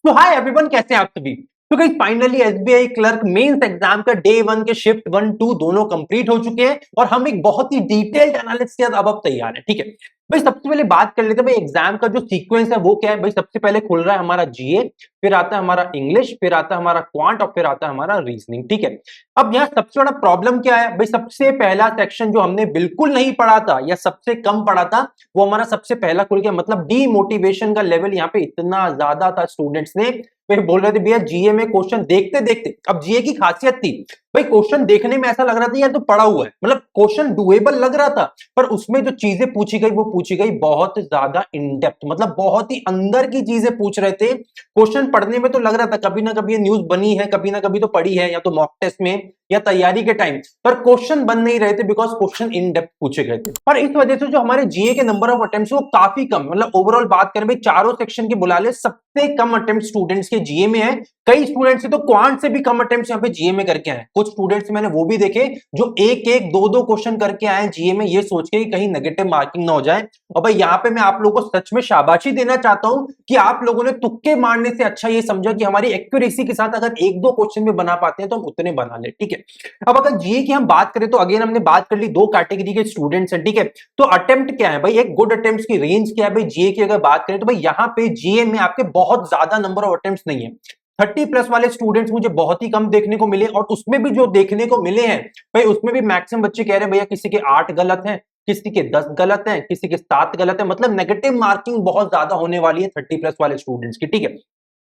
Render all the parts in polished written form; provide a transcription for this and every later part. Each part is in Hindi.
तो हाय एवरीवन, कैसे हैं आप सभी। तो guys finally SBI clerk mains exam का डे 1 के शिफ्ट 1 2 दोनों कंप्लीट हो चुके हैं और हम एक बहुत ही डिटेल्ड एनालिसिस के साथ अब तैयार हैं। ठीक है भाई, सबसे पहले बात कर लेते हैं भाई एग्जाम का जो सीक्वेंस है वो क्या है। भाई सबसे पहले खुल रहा है हमारा जीए, फिर आता है हमारा इंग्लिश, फिर आता है हमारा क्वांट और फिर आता है हमारा रीजनिंग। ठीक है, अब यहाँ सबसे बड़ा प्रॉब्लम क्या है भाई, सबसे पहला सेक्शन जो हमने बिल्कुल नहीं पढ़ा था या सबसे कम पढ़ा था वो हमारा सबसे पहला खुल गया। मतलब डीमोटिवेशन का लेवल यहाँ पे इतना ज्यादा था स्टूडेंट्स ने, फिर बोल रहे थे भैया जीए में क्वेश्चन देखते देखते। अब जीए की खासियत थी भाई, क्वेश्चन देखने में ऐसा लग रहा था यार तो पढ़ा हुआ है, मतलब क्वेश्चन डुएबल लग रहा था, पर उसमें जो चीजें पूछी गई वो पूछी गई बहुत ज्यादा इन डेप्थ, मतलब बहुत ही अंदर की चीजें पूछ रहे थे। क्वेश्चन पढ़ने में तो लग रहा था कभी ना कभी ये न्यूज बनी है, कभी ना कभी तो पढ़ी है, या तो मॉक टेस्ट में या तैयारी के टाइम, पर क्वेश्चन बन नहीं रहे थे बिकॉज क्वेश्चन इन डेप्थ पूछे गए थे। पर इस वजह से जो हमारे जीए के नंबर ऑफ अटेम्प्ट्स वो काफी कम, मतलब ओवरऑल बात करें भाई चारों सेक्शन के बुला ले सबसे कम अटेम्प्ट स्टूडेंट्स के जीए में है। कई स्टूडेंट्स से तो क्वांट से भी कम अटेम्प्ट्स यहाँ पे जीए में करके आए। कुछ स्टूडेंट्स मैंने वो भी देखे जो एक एक दो दो क्वेश्चन करके आए जीए में, ये सोच के कहीं नेगेटिव मार्किंग ना हो जाए। और भाई यहाँ पे मैं आप लोगों को सच में शाबाशी देना चाहता हूं कि आप लोगों ने तुक्के मारने से अच्छा ये समझा कि हमारी एक्यूरेसी के साथ अगर एक दो क्वेश्चन भी बना पाते हैं तो हम उतने बना ले। ठीक है, अब अगर जीए की हम बात करें तो अगेन हमने बात कर ली दो कैटेगरी के स्टूडेंट्स हैं। ठीक है, तो अटेम्प्ट क्या है भाई, एक गुड अटेम्प्ट्स की रेंज क्या है भाई जीए की अगर बात करें तो भाई यहाँ पे जीए में आपके बहुत ज्यादा नंबर ऑफ अटेम्प्ट्स नहीं है। 30+ वाले स्टूडेंट्स मुझे बहुत ही कम देखने को मिले, और उसमें भी जो देखने को मिले हैं भाई उसमें भी मैक्सिमम बच्चे कह रहे हैं भैया किसी के 8 गलत हैं, किसी के 10 गलत हैं, किसी के 7 गलत है, मतलब नेगेटिव मार्किंग बहुत ज्यादा होने वाली है 30+ वाले स्टूडेंट्स की। ठीक है,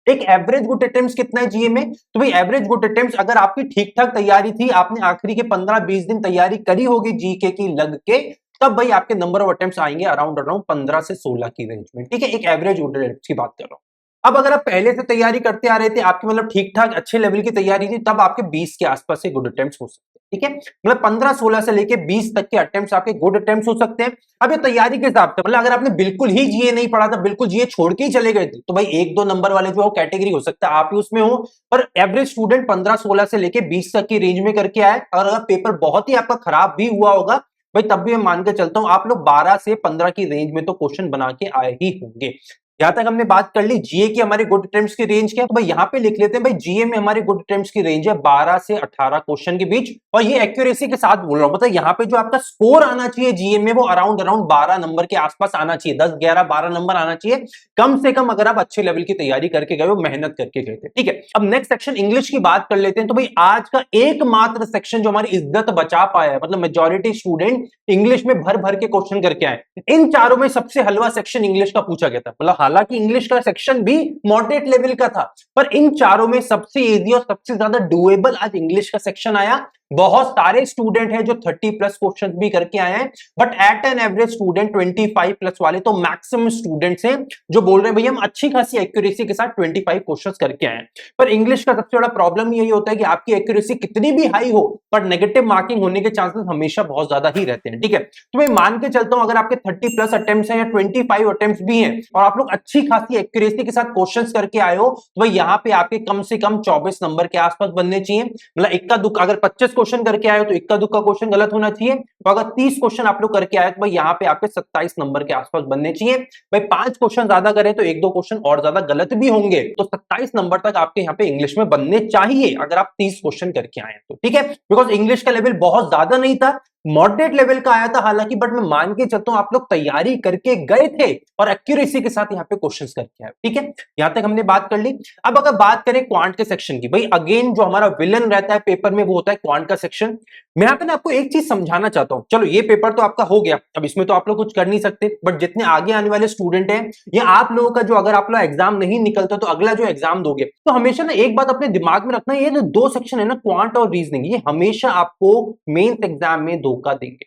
एक एवरेज गुड अटेम्प्ट्स कितना है जीए में, तो भाई एवरेज गुड अटेम्प्ट्स अगर आपकी ठीक ठाक तैयारी थी, आपने आखिरी के 15-20 दिन तैयारी करी होगी जीके की लग के, तब भाई आपके नंबर ऑफ अटेम्प्ट्स आएंगे अराउंड 15 से 16 की रेंज में। ठीक है, एक एवरेज गुड अटेम्प्ट्स की बात कर रहा हूं। अब अगर आप पहले से तैयारी करते आ रहे थे, आपकी मतलब ठीक ठाक अच्छे लेवल की तैयारी थी, तब आपके 20 के आसपास से गुड अटेम्प्ट्स हो सकते हैं। ठीक है, मतलब 15-16 से लेके 20 तक के अटेम्प्ट्स आपके गुड अटेम्प्ट्स हो सकते हैं। अब ये तैयारी के हिसाब से, मतलब अगर आपने बिल्कुल ही जीए नहीं पढ़ा था, बिल्कुल जीए छोड़ के ही चले गए थे, तो भाई एक दो नंबर वाले जो कैटेगरी हो सकता है आप ही उसमें हो। पर एवरेज स्टूडेंट 15-16 से लेके 20 तक की रेंज में करके आए, और अगर पेपर बहुत ही आपका खराब भी हुआ होगा भाई तब भी मैं मान के चलता हूं आप लोग 12 से 15 की रेंज में तो क्वेश्चन बना के आए ही होंगे। यहां तक हमने बात कर ली जीए की हमारी गुड अटेम्प्ट्स की रेंज क्या है, तो भाई यहां पे लिख लेते हैं भाई जीए में हमारी गुड अटेम्प्ट्स की रेंज है 12 से 18 क्वेश्चन के बीच, और ये एक्यूरेसी के साथ बोल रहा हूं, मतलब यहां पे जो आपका स्कोर आना चाहिए जीए में वो अराउंड 12 नंबर के आसपास आना चाहिए, 10 11 12 नंबर आना चाहिए कम से कम, अगर आप अच्छे लेवल की तैयारी करके गए हो, मेहनत करके गए थे। ठीक है, अब नेक्स्ट सेक्शन इंग्लिश की बात कर लेते हैं। तो भाई आज का एकमात्र सेक्शन जो हमारी इज्जत बचा पाया है, मतलब मेजॉरिटी स्टूडेंट इंग्लिश में भर भर के क्वेश्चन करके आए, इन चारों में सबसे हलवा सेक्शन इंग्लिश का पूछा गया था। मतलब हालांकि इंग्लिश का सेक्शन भी मॉडरेट लेवल का था, पर इन चारों में सबसे इजी और सबसे ज्यादा डुएबल आज इंग्लिश का सेक्शन आया। बहुत सारे स्टूडेंट हैं जो 30+ क्वेश्चन भी करके आए हैं, but at an average student 25+ वाले तो मैक्सिमम स्टूडेंट्स हैं जो बोल रहे हैं भैया हम अच्छी खासी एक्यूरेसी के साथ 25 क्वेश्चंस करके आए हैं। पर इंग्लिश का सबसे बड़ा प्रॉब्लम यही होता है कि आपकी एक्यूरेसी कितनी भी हाई हो, पर नेगेटिव मार्किंग होने के चांसेस हमेशा बहुत ज्यादा ही रहते हैं। ठीक है, तो मैं मान के चलता हूं अगर आपके 30+ अटेम्प्ट्स हैं या 25 अटेम्प्ट्स भी हैं और आप लोग अच्छी खासी एक्यूरेसी के साथ क्वेश्चंस करके आए हो, तो भाई यहाँ पे आपके कम से कम 24 नंबर के आसपास बनने चाहिए। मतलब इक्का दुक्का, अगर 25 क्वेश्चन करके आए हो तो इक्का दुक्का क्वेश्चन गलत होना चाहिए, तो अगर 30 क्वेश्चन आप लोग करके आए तो भाई यहाँ पे आपके 27 नंबर के आसपास बनने चाहिए। भाई 5 क्वेश्चन ज्यादा करें तो एक दो क्वेश्चन और ज्यादा गलत भी होंगे, तो 27 नंबर तक आपके यहाँ पे इंग्लिश में बनने चाहिए अगर आप 30 क्वेश्चन करके आए तो। ठीक है, बिकॉज इंग्लिश का लेवल बहुत ज्यादा नहीं था, मॉडरेट लेवल का आया था हालांकि, बट मैं मान के चलता हूं आप लोग तैयारी करके गए थे और एक्यूरेसी के साथ यहाँ पे क्वेश्चंस करके आए। ठीक है, यहां तक हमने बात कर ली। अब अगर बात करें क्वांट के सेक्शन की, भाई अगेन जो हमारा विलन रहता है पेपर में वो होता है क्वांट का सेक्शन। मैं यहाँ पे ना आपको एक चीज समझाना चाहता हूं। चलो ये पेपर तो आपका हो गया, अब इसमें तो आप लोग कुछ कर नहीं सकते, बट जितने आगे आने वाले स्टूडेंट हैं या आप लोगों का जो अगर आप लोग एग्जाम नहीं निकलता तो अगला जो एग्जाम दोगे, तो हमेशा ना एक बात अपने दिमाग में रखना, ये जो दो सेक्शन है ना क्वांट और रीजनिंग, ये हमेशा आपको मेंस एग्जाम में धोखा देंगे,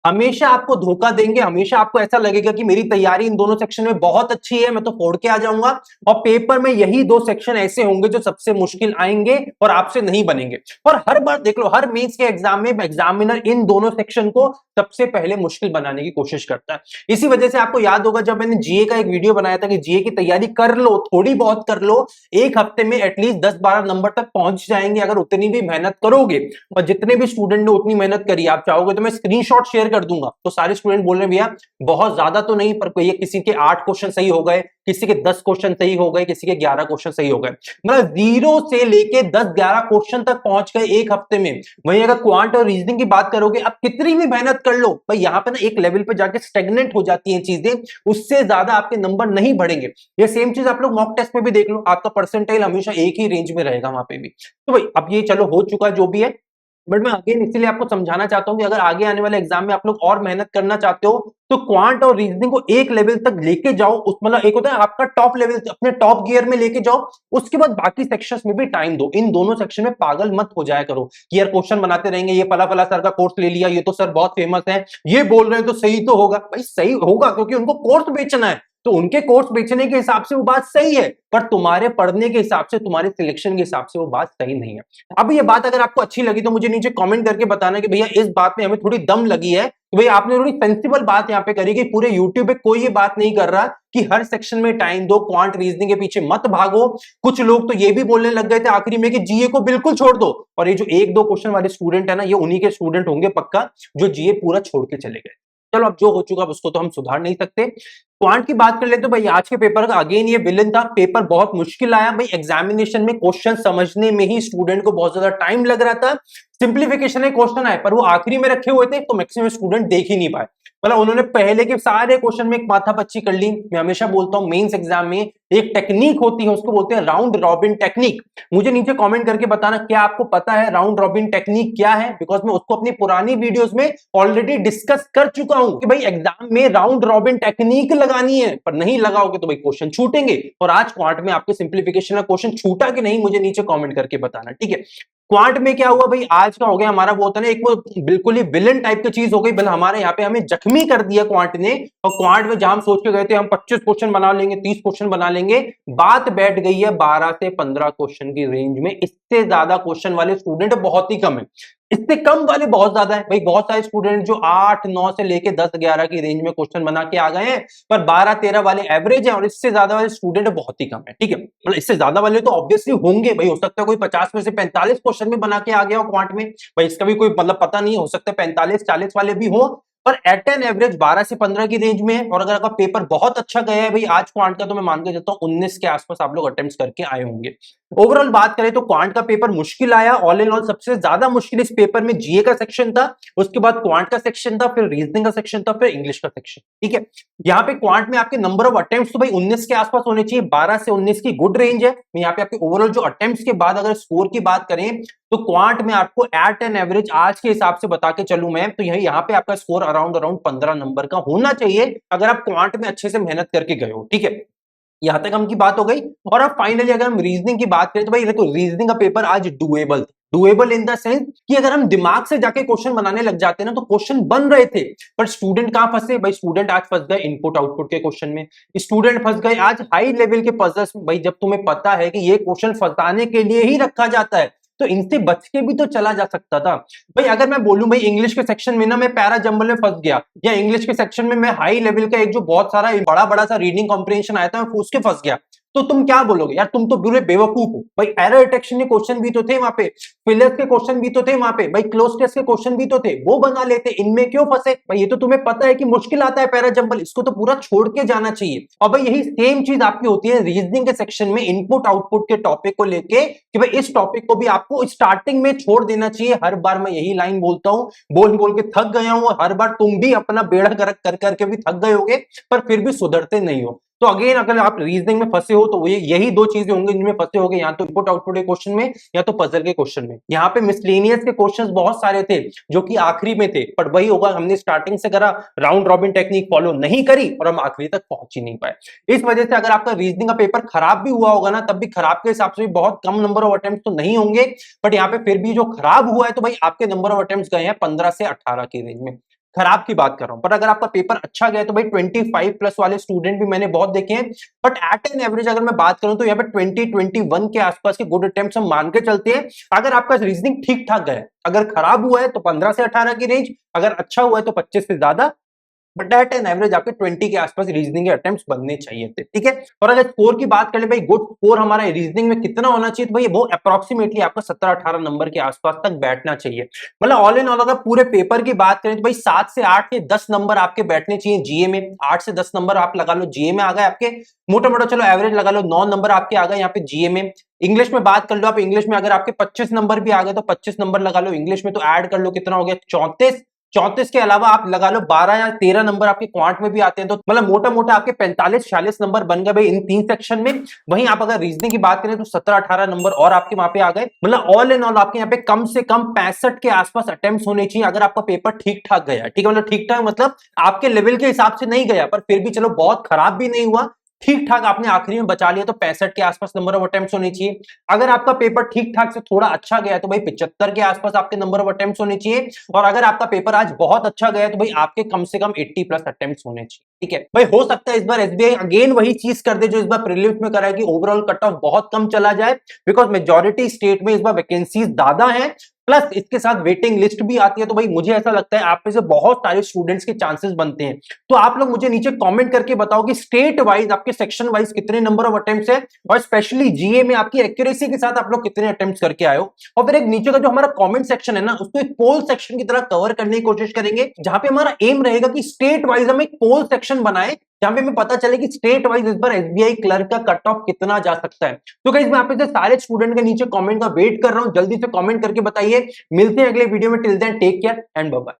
हमेशा आपको धोखा देंगे। हमेशा आपको ऐसा लगेगा कि मेरी तैयारी इन दोनों सेक्शन में बहुत अच्छी है, मैं तो फोड़ के आ जाऊंगा, और पेपर में यही दो सेक्शन ऐसे होंगे जो सबसे मुश्किल आएंगे और आपसे नहीं बनेंगे। और हर बार देख लो, हर मेंस के एग्जाम में एग्जामिनर इन दोनों सेक्शन को सबसे पहले मुश्किल बनाने की कोशिश करता है। इसी वजह से आपको याद होगा जब मैंने जीए का एक वीडियो बनाया था कि जीए की तैयारी कर लो, थोड़ी बहुत कर लो, एक हफ्ते में एटलीस्ट 10-12 नंबर तक पहुंच जाएंगे अगर उतनी भी मेहनत करोगे। और जितने भी स्टूडेंट ने उतनी मेहनत करी, आप चाहोगे तो मैं स्क्रीनशॉट शेयर कर दूंगा। तो सारे स्टूडेंट बोल रहे हैं भैया बहुत ज्यादा तो नहीं, पर ये किसी के 8 क्वेश्चन सही हो गए, किसी के 10 क्वेश्चन सही हो गए, किसी के 11 क्वेश्चन सही हो गए, मतलब 0 से लेके 10-11 क्वेश्चन तक पहुंच गए एक हफ्ते में। वहीं अगर क्वांट और रीजनिंग की बात करोगे, आप कितनी भी मेहनत कर लो भाई यहां पे ना एक लेवल पे जाके स्टेगनेंट हो जाती है चीजें, उससे ज्यादा आपके नंबर नहीं बढ़ेंगे। ये सेम चीज आप लोग मॉक टेस्ट में भी देख लो, आपका परसेंटाइल हमेशा एक ही रेंज में रहेगा वहां पे भी। तो भाई अब ये चलो हो चुका जो भी है, बट मैं अगेन इसीलिए आपको समझाना चाहता हूं कि अगर आगे आने वाले एग्जाम में आप लोग और मेहनत करना चाहते हो तो क्वांट और रीजनिंग को एक लेवल तक लेके जाओ, उस मतलब एक होता है आपका टॉप लेवल, अपने टॉप गियर में लेके जाओ, उसके बाद बाकी सेक्शंस में भी टाइम दो। इन दोनों सेक्शन में पागल मत हो जाया करो कि यार क्वेश्चन बनाते रहेंगे, ये फला फला सर का कोर्स ले लिया, ये तो सर बहुत फेमस है, ये बोल रहे हैं तो सही तो होगा। भाई सही होगा क्योंकि उनको कोर्स बेचना है, तो उनके कोर्स बेचने के हिसाब से वो बात सही है, पर तुम्हारे पढ़ने के हिसाब से, तुम्हारे सिलेक्शन के हिसाब से वो बात सही नहीं है। अब ये बात अगर आपको अच्छी लगी तो मुझे नीचे कमेंट करके बताना कि भैया इस बात में हमें थोड़ी दम लगी है, कि भाई आपने थोड़ी सेंसिबल बात यहाँ पे करी कि पूरे यूट्यूब पे कोई ये बात नहीं कर रहा कि हर सेक्शन में टाइम दो, क्वांट रीजनिंग के पीछे मत भागो। कुछ लोग तो ये भी बोलने लग गए थे आखिरी में कि जीए को बिल्कुल छोड़ दो, और ये जो 1-2 क्वेश्चन वाले स्टूडेंट है ना, ये उन्हीं के स्टूडेंट होंगे पक्का जो जीए पूरा छोड़ के चले गए। चलो अब जो हो चुका उसको तो हम सुधार नहीं सकते। क्वांट की बात कर ले तो भाई आज के पेपर का अगेन ये विलन था, पेपर बहुत मुश्किल आया भाई, एग्जामिनेशन में क्वेश्चन समझने में ही स्टूडेंट को बहुत ज्यादा टाइम लग रहा था। सिंप्लीफिकेशन के क्वेश्चन आए पर वो आखिरी में रखे हुए थे तो मैक्सिमम स्टूडेंट देख ही नहीं पाए, मतलब उन्होंने पहले के सारे क्वेश्चन में एक माथापच्ची कर ली। मैं हमेशा बोलता हूं मेंस एग्जाम में एक टेक्निक होती है, उसको बोलते हैं राउंड रॉबिन टेक्निक। मुझे नीचे कमेंट करके बताना क्या आपको पता है राउंड रॉबिन टेक्निक क्या है, बिकॉज मैं उसको अपनी पुरानी वीडियोस में ऑलरेडी डिस्कस कर चुका हूं कि भाई एग्जाम में राउंड रॉबिन टेक्निक लगानी है, पर नहीं लगाओगे तो भाई क्वेश्चन छूटेंगे। और आज क्वांट में आपके सिंप्लीफिकेशन का क्वेश्चन छूटा कि नहीं मुझे नीचे कॉमेंट करके बताना, ठीक है। क्वांट में क्या हुआ भाई, आज का हो गया हमारा वो होता है ना एक वो बिल्कुल ही विलन टाइप की चीज हो गई, बल हमारे यहाँ पे हमें जख्मी कर दिया क्वांट ने। और क्वांट में जहां हम सोच के गए थे हम 25 क्वेश्चन बना लेंगे, 30 क्वेश्चन बना लेंगे, बात बैठ गई है 12 से 15 क्वेश्चन की रेंज में। इससे ज्यादा क्वेश्चन वाले स्टूडेंट बहुत ही कम है, इससे कम वाले बहुत ज्यादा है भाई। बहुत सारे स्टूडेंट जो 8-9 से लेके 10-11 की रेंज में क्वेश्चन बना के आ गए हैं, पर 12-13 वाले एवरेज है, और इससे ज्यादा वाले स्टूडेंट बहुत ही कम है, ठीक है। मतलब इससे ज्यादा वाले तो ऑब्वियसली होंगे भाई, हो सकता है कोई 50 में से 45 क्वेश्चन में बना के आ गया हो क्वांट में भाई, इसका भी कोई मतलब पता नहीं, हो सकता है 45-40 वाले भी हो, पर एट एन एवरेज 12 से 15 की रेंज में है। और अगर आपका पेपर बहुत अच्छा गया है भाई आज क्वांट का, तो मैं मान के चलता हूं 19 के आसपास आप लोग अटेम्प्ट्स करके आए होंगे। ओवरऑल बात करें तो क्वांट का पेपर मुश्किल आया, ऑल इन ऑल सबसे ज्यादा मुश्किल इस पेपर में जीए का सेक्शन था, उसके बाद क्वांट का सेक्शन था, फिर रीजनिंग का सेक्शन था, फिर इंग्लिश का सेक्शन, ठीक है। यहाँ पे क्वांट में आपके नंबर ऑफ अटेम्प्ट्स तो भाई 19 के आसपास होने चाहिए, 12 से 19 की गुड रेंज है। यहाँ पे आपके ओवरऑल जो अटेम्प्ट्स के बाद अगर स्कोर की बात करें तो क्वांट में आपको एट एन एवरेज आज के हिसाब से बता के चलूं मैं तो यहाँ पे आपका स्कोर अराउंड 15 नंबर का होना चाहिए अगर आप क्वांट में अच्छे से मेहनत करके गए हो, ठीक है। यहां तक हम की बात हो गई। और अब फाइनली अगर हम रीजनिंग की बात करें तो भाई देखो रीजनिंग का पेपर आज doable, doable in the sense कि अगर हम दिमाग से जाके क्वेश्चन बनाने लग जाते हैं ना तो क्वेश्चन बन रहे थे, पर स्टूडेंट कहां फंसे भाई, स्टूडेंट आज फंस गए इनपुट आउटपुट के क्वेश्चन में, स्टूडेंट फंस गए आज हाई लेवल के पजल्स में। भाई जब तुम्हें पता है कि ये क्वेश्चन फंसाने के लिए ही रखा जाता है तो इनसे बच के भी तो चला जा सकता था। भाई अगर मैं बोलूं भाई इंग्लिश के सेक्शन में ना मैं पैरा जंबल में फंस गया, या इंग्लिश के सेक्शन में मैं हाई लेवल का एक जो बहुत सारा बड़ा बड़ा सा रीडिंग कॉम्प्रिहेंशन आया था मैं उसके फंस गया, तो तुम क्या बोलोगे यार तुम तो बुरे बेवकूफ हो। भाई एरर डिटेक्शन के क्वेश्चन भी तो थे वहां पे, फिलर्स के क्वेश्चन भी तो थे वहां पे, भाई क्लोज टेस्ट के क्वेश्चन भी तो थे, वो बना लेते, इनमें क्यों फंसे भाई। ये तो तुम्हें पता है कि मुश्किल आता है पैरा जंबल, इसको तो पूरा छोड़ के जाना चाहिए। और भाई यही सेम चीज आपकी होती है रीजनिंग के सेक्शन में इनपुट आउटपुट के टॉपिक को लेके कि भाई इस टॉपिक को भी आपको स्टार्टिंग में छोड़ देना चाहिए। हर बार मैं यही लाइन बोलता हूं, बोल बोल के थक गया हूं, हर बार तुम भी अपना बेड़ा गर्क कर करके भी थक गए होगे, पर फिर भी सुधरते नहीं हो। तो अगेन अगर आप रीजनिंग में फंसे हो तो यही दो चीजें होंगी जिनमें फंसे होगे, या तो इनपुट आउटपुट के क्वेश्चन में या तो पजल के क्वेश्चन में। यहाँ पे मिसलेनियस के क्वेश्चंस बहुत सारे थे जो कि आखिरी में थे, पर वही होगा हमने स्टार्टिंग से करा, राउंड रॉबिन टेक्निक फॉलो नहीं करी और हम आखिरी तक पहुंच ही नहीं पाए। इस वजह से अगर आपका रीजनिंग का पेपर खराब भी हुआ होगा ना, तब भी खराब के हिसाब से भी बहुत कम नंबर ऑफ अटेम्प्ट तो नहीं होंगे, बट यहाँ पे फिर भी जो खराब हुआ है तो भाई आपके नंबर ऑफ अटेम्प्ट गए हैं 15 से 18 की रेंज में, खराब की बात कर रहा हूं। पर अगर आपका पेपर अच्छा गया तो भाई 25 प्लस वाले स्टूडेंट भी मैंने बहुत देखे हैं, बट एट एन एवरेज अगर मैं बात करूं तो यहाँ पे 20-21 के आसपास के गुड अटेम्प्ट्स हम मान के चलते हैं। अगर आपका रीजनिंग ठीक ठाक गया, अगर खराब हुआ है तो 15 से 18 की रेंज, अगर अच्छा हुआ है तो 25 से ज्यादा बट एट एन एवरेज आपके 20 के आसपास रीजनिंग के अटेम्प्ट्स बनने चाहिए थे, ठीक है। और अगर स्कोर की बात करें भाई, गुड स्कोर हमारा रीजनिंग में कितना होना चाहिए, तो भाई वो अप्रोक्सीमेटली आपका 17-18 नंबर के आसपास तक बैठना चाहिए। मतलब ऑल इन ऑल अगर पूरे पेपर की बात करें तो भाई 7 से 8 या 10 नंबर आपके बैठने चाहिए जीए में। 8 से 10 नंबर आप लगा लो जीए में आ गए आपके, मोटा मोटा चलो एवरेज लगा लो 9 नंबर आपके आ गए यहाँ पे जीए में। इंग्लिश में बात कर लो आप, इंग्लिश में अगर आपके 25 नंबर भी आ गए तो 25 नंबर लगा लो इंग्लिश में, तो ऐड कर लो कितना हो गया 34। 34 के अलावा आप लगा लो 12 या 13 नंबर आपके क्वांट में भी आते हैं, तो मतलब मोटा मोटा आपके 45-46 नंबर बन गए भाई इन 3 सेक्शन में। वहीं आप अगर रीजनिंग की बात करें तो 17-18 नंबर और आपके वहां पे आ गए। मतलब ऑल इन ऑल आपके यहाँ पे कम से कम 65 के आसपास अटेम्प्ट होने चाहिए अगर आपका पेपर ठीक ठाक गया, ठीक है। मतलब ठीक ठाक मतलब आपके लेवल के हिसाब से नहीं गया, पर फिर भी चलो बहुत खराब भी नहीं हुआ, ठीक ठाक आपने आखिरी में बचा लिया, तो 65 के आसपास नंबर ऑफ अटेम्प्ट्स होने चाहिए। अगर आपका पेपर ठीक ठाक से थोड़ा अच्छा गया तो भाई 75 के आसपास आपके नंबर ऑफ अटेम्प्ट्स होने चाहिए। और अगर आपका पेपर आज बहुत अच्छा गया तो भाई आपके कम से कम 80 प्लस अटेम्प्ट्स होने चाहिए, ठीक है भाई। हो सकता है इस बार एसबीआई अगेन वही चीज कर दे जो इस बार प्रीलिम्स में करा है कि ओवरऑल कट ऑफ बहुत कम चला जाए, बिकॉज मेजॉरिटी स्टेट में इस बार वैकेंसीज ज्यादा है, प्लस इसके साथ वेटिंग लिस्ट भी आती है। तो भाई मुझे ऐसा लगता है आप में से बहुत सारे स्टूडेंट्स के चांसेस बनते हैं। तो आप लोग मुझे नीचे कमेंट करके बताओ कि स्टेट वाइज आपके सेक्शन वाइज कितने नंबर ऑफ अटेम्प्ट्स है, और स्पेशली जीए में आपकी एक्यूरेसी के साथ आप लोग कितने अटेम्प्ट्स करके आए हो। और फिर एक नीचे का जो हमारा कमेंट सेक्शन है ना, उसको एक पोल सेक्शन की तरह कवर करने की कोशिश करेंगे, जहां पे हमारा एम रहेगा कि स्टेट वाइज हम एक पोल सेक्शन बनाए, जहां पे हमें पता चले कि स्टेट वाइज इस बार एसबीआई क्लर्क का कट ऑफ कितना जा सकता है। तो गाइस मैं आप से सारे स्टूडेंट के नीचे कमेंट का वेट कर रहा हूं, जल्दी से कमेंट करके बताइए। मिलते हैं अगले वीडियो में, till then take care and bye bye.